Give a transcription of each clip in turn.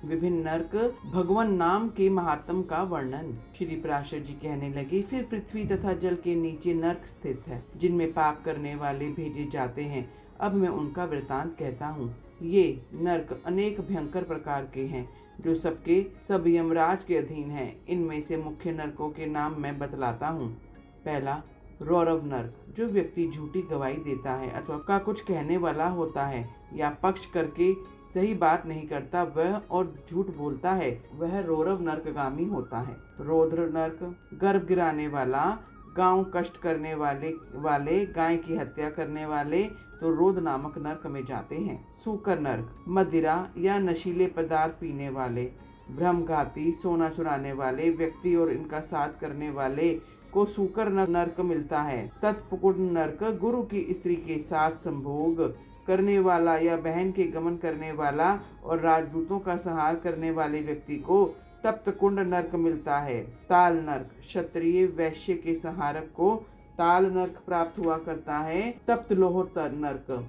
विभिन्न नरक, भगवान नाम के महात्म का वर्णन। श्री पराशर जी कहने लगे, फिर पृथ्वी तथा जल के नीचे नरक स्थित है, जिनमें पाप करने वाले भेजे जाते हैं। अब मैं उनका वृतांत कहता हूँ। ये नरक अनेक भयंकर प्रकार के हैं, जो सबके सब यमराज के अधीन हैं। इनमें से मुख्य नरकों के नाम मैं बतलाता हूँ। पहला, रौरव नरक। जो व्यक्ति झूठी गवाही देता है अथवा का कुछ कहने वाला होता है या पक्ष करके सही बात नहीं करता, वह और झूठ बोलता है, वह रौरव नरकगामी होता है। रौद्र नरक, गर्भ गिराने वाला, गांव कष्ट करने वाले, गाय की हत्या करने वाले तो रोध नामक नरक में जाते हैं। सूकर नरक, मदिरा या नशीले पदार्थ पीने वाले, भ्रमघाती, सोना चुराने वाले व्यक्ति और इनका साथ करने वाले को सूकर नरक मिलता है। तत्पुकुट नरक, गुरु की स्त्री के साथ संभोग करने वाला या बहन के गमन करने वाला और राजदूतों का संहार करने वाले व्यक्ति को तप्त कुंड नरक मिलता है। ताल नरक, क्षत्रिय वैश्य के संहारक को ताल नरक प्राप्त हुआ करता है। तप्त लोह नरक,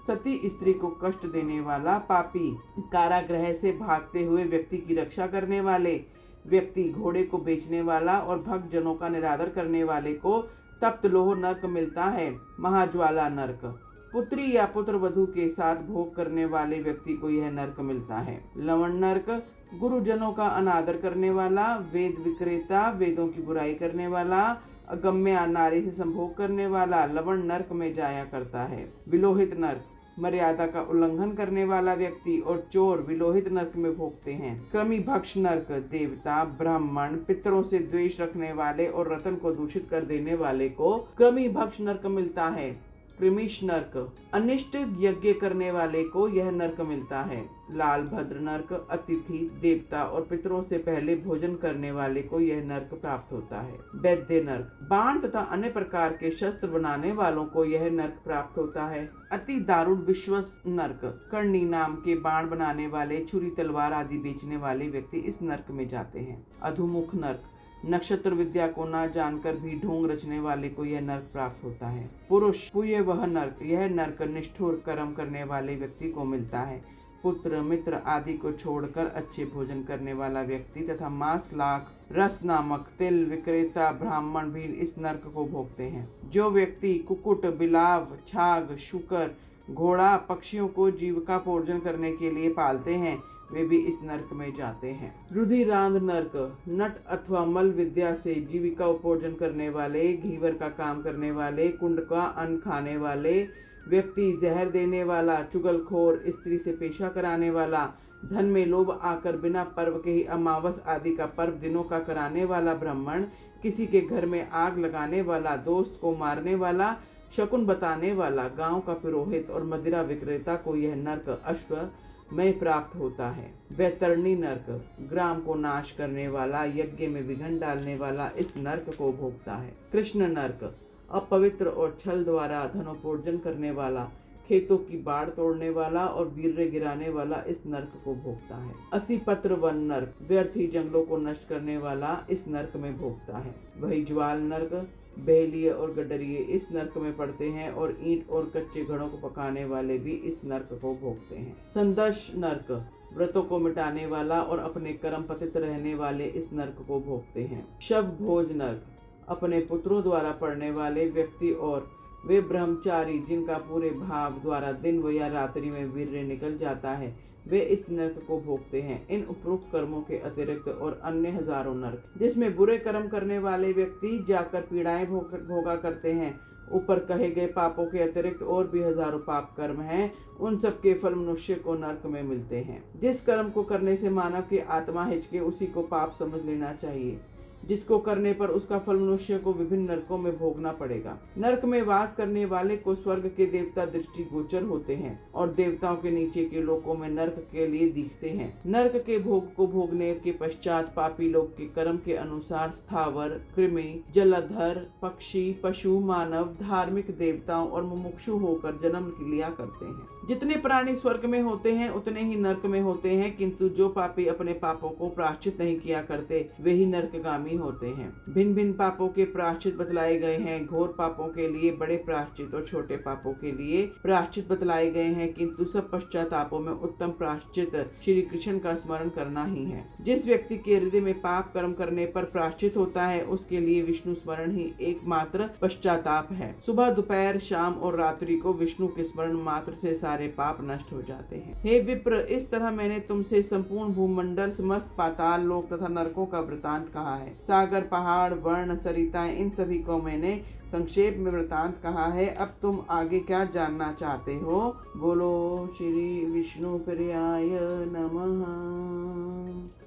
सती स्त्री को कष्ट देने वाला पापी, कारागृह से भागते हुए व्यक्ति की रक्षा करने वाले व्यक्ति, घोड़े को बेचने वाला और भक्त जनों का निरादर करने वाले को तप्त लोह नरक मिलता है। महाज्वाला नरक, पुत्री या पुत्र वधू के साथ भोग करने वाले व्यक्ति को यह नरक मिलता है। लवण नरक, गुरुजनों का अनादर करने वाला, वेद विक्रेता, वेदों की बुराई करने वाला, अगम्य नारी से संभोग करने वाला लवण नरक में जाया करता है। विलोहित नरक, मर्यादा का उल्लंघन करने वाला व्यक्ति और चोर विलोहित नरक में भोगते हैं। कृमि भक्ष नरक, देवता, ब्राह्मण, पितरों से द्वेष रखने वाले और रतन को दूषित कर देने वाले को कृमि भक्ष नरक मिलता है। कृमिश नरक, अनिष्ट यज्ञ करने वाले को यह नरक मिलता है। लाल भद्र नरक, अतिथि, देवता और पितरों से पहले भोजन करने वाले को यह नरक प्राप्त होता है। वैद्य नरक, बाण तथा अन्य प्रकार के शस्त्र बनाने वालों को यह नरक प्राप्त होता है। अति दारुण विश्वस नरक, कर्णी नाम के बाण बनाने वाले, छुरी तलवार आदि बेचने वाले व्यक्ति इस नरक में जाते हैं। अधोमुख नरक, नक्षत्र विद्या को न जानकर भी ढोंग रचने वाले को यह नरक प्राप्त होता है। पुरुष पुण्य वह नरक, यह नरक निष्ठुर कर्म करने वाले व्यक्ति को मिलता है। पुत्र मित्र आदि को छोड़कर अच्छे भोजन करने वाला व्यक्ति तथा मांस, लाख, रस नामक तिल विक्रेता ब्राह्मण भी इस नरक को भोगते हैं। जो व्यक्ति कुकुट, बिलाव, छाग, शुकर, घोड़ा, पक्षियों को जीविकापोर्जन करने के लिए पालते हैं, वे भी इस नरक में जाते हैं। रुधिरांध नरक, नट अथवा मल विद्या से जीविका उपार्जन करने वाले, घीवर का काम करने वाले, कुंड का अन्न खाने वाले व्यक्ति, जहर देने वाला, चुगलखोर, स्त्री से पेशा कराने वाला, धन में लोभ आकर बिना पर्व के ही अमावस आदि का पर्व दिनों का कराने वाला ब्राह्मण, किसी के घर में आग लगाने वाला, दोस्त को मारने वाला, शकुन बताने वाला, गांव का पुरोहित और मदिरा विक्रेता को यह नरक अश्व में प्राप्त होता है। वैतरणी नरक, ग्राम को नाश करने वाला, यज्ञ में विघ्न डालने वाला इस नरक को भोगता है। कृष्ण नरक, अपवित्र और छल द्वारा धनोपार्जन करने वाला, खेतों की बाढ़ तोड़ने वाला और वीर्य गिराने वाला इस नरक को भोगता है। असीपत्र वन नरक, व्यर्थी जंगलों को नष्ट करने वाला इस नरक में भोगता है। वही ज्वाल नरक, बहेलिये और गडरिये इस नरक में पड़ते हैं और ईंट और कच्चे घड़ों को पकाने वाले भी इस नरक को भोगते हैं। संदर्श नरक, व्रतों को मिटाने वाला और अपने कर्म पतित रहने वाले इस नरक को भोगते हैं। शव भोज नरक, अपने पुत्रों द्वारा पड़ने वाले व्यक्ति और वे ब्रह्मचारी जिनका पूरे भाव द्वारा दिन व या रात्रि में वीर्य निकल जाता है, वे इस नरक को भोगते हैं। इन उपरोक्त कर्मों के अतिरिक्त और अन्य हजारों नरक, जिसमें बुरे कर्म करने वाले व्यक्ति जाकर पीड़ाएं भोगा करते हैं, ऊपर कहे गए पापों के अतिरिक्त और भी हजारों पाप कर्म हैं, उन सब के फल मनुष्य को नरक में मिलते हैं। जिस कर्म को करने से मानव की आत्मा हिचके, उसी को पाप समझ लेना चाहिए। जिसको करने पर उसका फल मनुष्य को विभिन्न नरकों में भोगना पड़ेगा। नरक में वास करने वाले को स्वर्ग के देवता दृष्टि गोचर होते हैं और देवताओं के नीचे के लोकों में नरक के लिए दिखते हैं। नरक के भोग को भोगने के पश्चात पापी लोग के कर्म के अनुसार स्थावर, कृमि, जलधर, पक्षी, पशु, मानव, धार्मिक देवताओं और मुमुक्षु होकर जन्म लिया करते हैं। जितने प्राणी स्वर्ग में होते हैं उतने ही नरक में होते हैं, किंतु जो पापी अपने पापों को प्रायश्चित नहीं किया करते वे ही नरकगामी होते हैं। भिन्न भिन्न पापों के प्रायश्चित बतलाए गए हैं। घोर पापों के लिए बड़े प्रायश्चित और छोटे पापों के लिए प्रायश्चित बतलाए गए हैं, किंतु सब पश्चातापों में उत्तम प्रायश्चित श्री कृष्ण का स्मरण करना ही है। जिस व्यक्ति के हृदय में पाप कर्म करने पर प्रायश्चित होता है उसके लिए विष्णु स्मरण ही एकमात्र पश्चाताप है। सुबह दोपहर शाम और रात्रि को विष्णु के स्मरण मात्र से सारे पाप नष्ट हो जाते हैं। हे विप्र, इस तरह मैंने तुमसे संपूर्ण भूमंडल, समस्त पाताल लोक तथा नरकों का वृतांत कहा है। सागर, पहाड़, वर्ण, सरिताएं, इन सभी को मैंने संक्षेप में वृतांत कहा है। अब तुम आगे क्या जानना चाहते हो? बोलो श्री विष्णु प्रियाय नमः।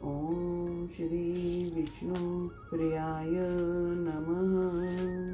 ओम श्री विष्णु प्रियाय नमः।